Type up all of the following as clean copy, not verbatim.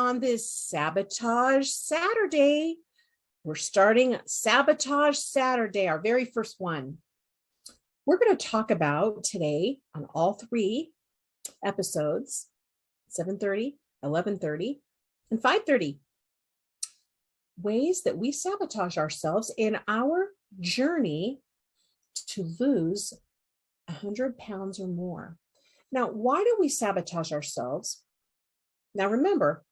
on this Sabotage Saturday. We're starting Sabotage Saturday, our very first one. We're going to talk about today on all three episodes, 7:30, 11:30, and 5:30, ways that we sabotage ourselves in our journey to lose 100 pounds or more. Now, why do we sabotage ourselves? Now, remember,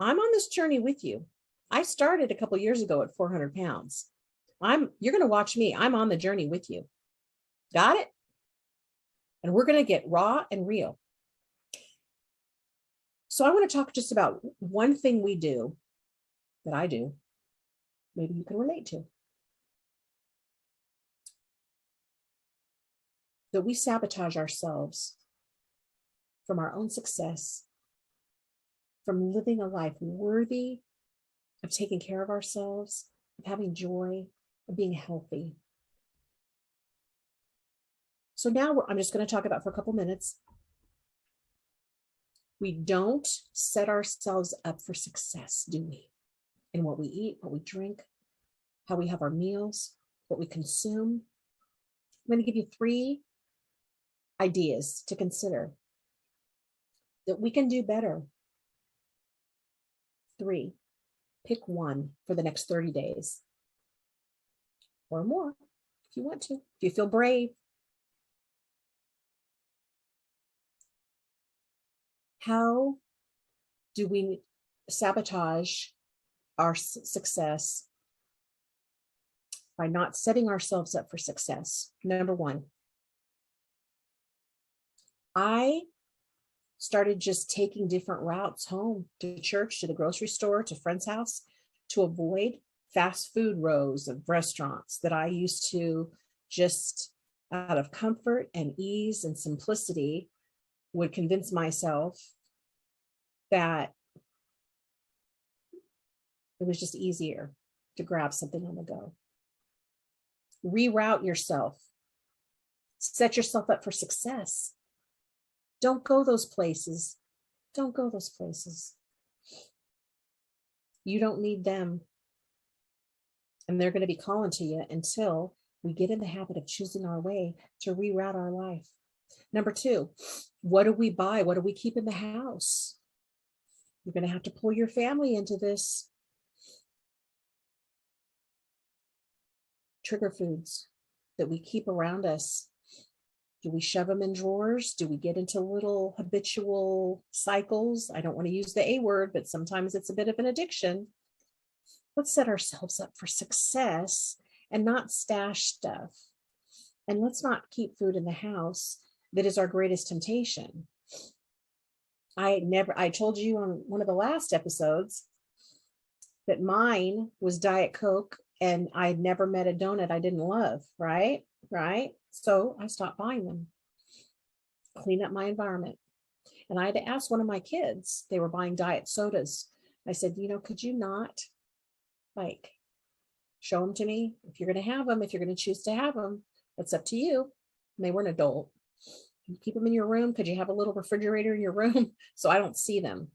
I'm on this journey with you. I started a couple years ago at 400 pounds. You're going to watch me. I'm on the journey with you. Got it? And we're going to get raw and real. So I want to talk just about one thing we do that I do. Maybe you can relate to. That we sabotage ourselves from our own success, from living a life worthy of taking care of ourselves, of having joy, of being healthy. So now I'm just going to talk about for a couple minutes. We don't set ourselves up for success, do we? In what we eat, what we drink, how we have our meals, what we consume. I'm going to give you 3 ideas to consider that we can do better. 3. Pick one for the next 30 days or more if you want to, if you feel brave. How do we sabotage our success by not setting ourselves up for success? Number 1, I started just taking different routes home, to church, to the grocery store, to friend's house, to avoid fast food rows of restaurants that I used to, just out of comfort and ease and simplicity, would convince myself that it was just easier to grab something on the go. Reroute yourself. Set yourself up for success. Don't go those places. Don't go those places. You don't need them. And they're going to be calling to you until we get in the habit of choosing our way to reroute our life. Number 2, what do we buy? What do we keep in the house? You're going to have to pull your family into this. Trigger foods that we keep around us. Do we shove them in drawers? Do we get into little habitual cycles? I don't want to use the A word, but sometimes it's a bit of an addiction. Let's set ourselves up for success and not stash stuff. And let's not keep food in the house that is our greatest temptation. I told you on one of the last episodes that mine was Diet Coke, and I'd never met a donut I didn't love, right? So I stopped buying them. Clean up my environment. And I had to ask one of my kids, they were buying diet sodas. I said, could you not show them to me? If you're going to have them, if you're going to choose to have them, it's up to you. And they were an adult. You keep them in your room. Could you have a little refrigerator in your room so I don't see them?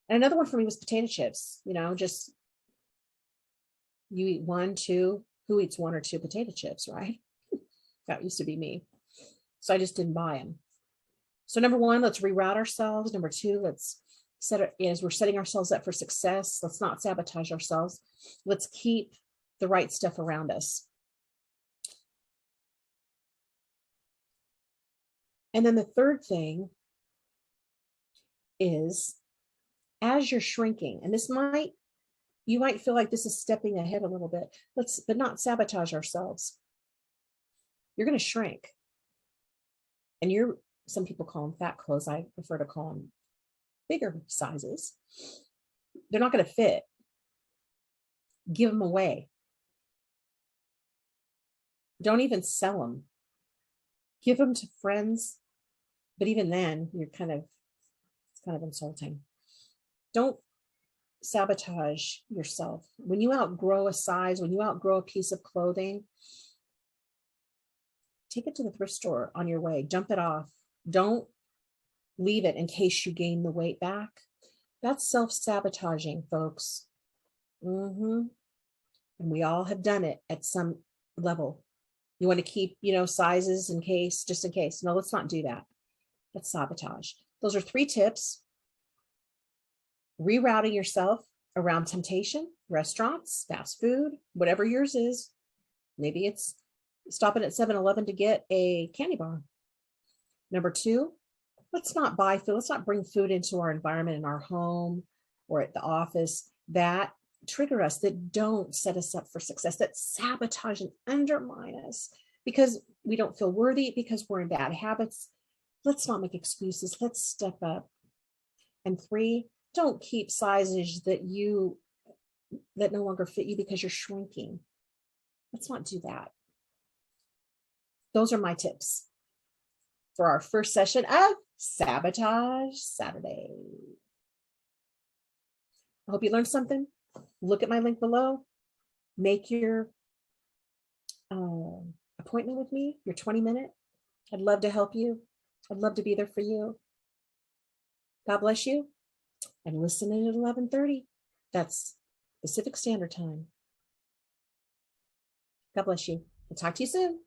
And another one for me was potato chips. Just you eat 1, 2. Who eats 1 or 2 potato chips, right? That used to be me. So I just didn't buy them. So number 1, let's reroute ourselves. Number 2, let's as we're setting ourselves up for success, let's not sabotage ourselves. Let's keep the right stuff around us. And then the third thing is, as you're shrinking, and you might feel like this is stepping ahead a little bit, but not sabotage ourselves. You're going to shrink. And some people call them fat clothes. I prefer to call them bigger sizes. They're not going to fit. Give them away. Don't even sell them. Give them to friends. But even then, it's kind of insulting. Don't sabotage yourself. When you outgrow a size, when you outgrow a piece of clothing, take it to the thrift store on your way. Dump it off. Don't leave it in case you gain the weight back. That's self-sabotaging, folks. And we all have done it at some level. You want to keep, sizes in case, just in case. No, let's not do that. That's sabotage. Those are 3 tips. Rerouting yourself around temptation, restaurants, fast food, whatever yours is. Maybe it's stopping at 7-Eleven to get a candy bar. Number 2, let's not buy food. Let's not bring food into our environment in our home or at the office that trigger us, that don't set us up for success, that sabotage and undermine us because we don't feel worthy, because we're in bad habits. Let's not make excuses. Let's step up. And 3, don't keep sizes that no longer fit you because you're shrinking. Let's not do that. Those are my tips for our first session of Sabotage Saturday. I hope you learned something. Look at my link below. Make your appointment with me, your 20-minute. I'd love to help you. I'd love to be there for you. God bless you. And listen in at 11:30. That's Pacific Standard Time. God bless you. We'll talk to you soon.